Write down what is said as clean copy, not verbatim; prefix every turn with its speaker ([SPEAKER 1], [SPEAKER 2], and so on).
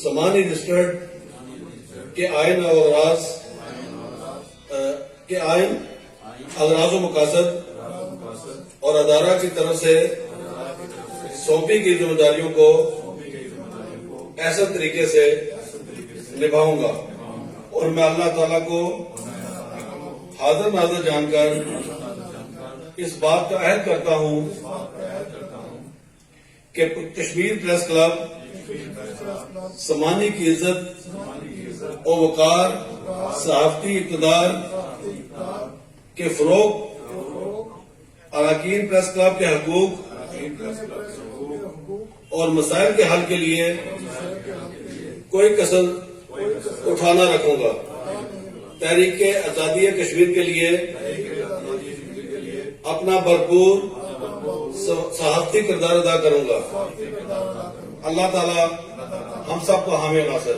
[SPEAKER 1] سماہنی district کے آئین اغراض و مقاصد اور ادارہ کی طرف سے سونپی گئی ذمہ داریوں کو احسن طریقے سے نبھاؤں گا، اور میں اللہ تعالیٰ کو حاضر ناظر جان کر اس بات کا عہد کرتا ہوں کہ کشمیر پریس کلب سماہنی کی عزت و وقار، صحافتی اقتدار کے فروغ، اراکین پریس کلب کے حقوق اور مسائل کے حل کے لیے کوئی کسر اٹھانا رکھوں گا، تحریک آزادی کشمیر کے لیے اپنا بھرپور صحافتی کردار ادا کروں گا۔ اللہ تعالی ہم سب کو حامی عناصر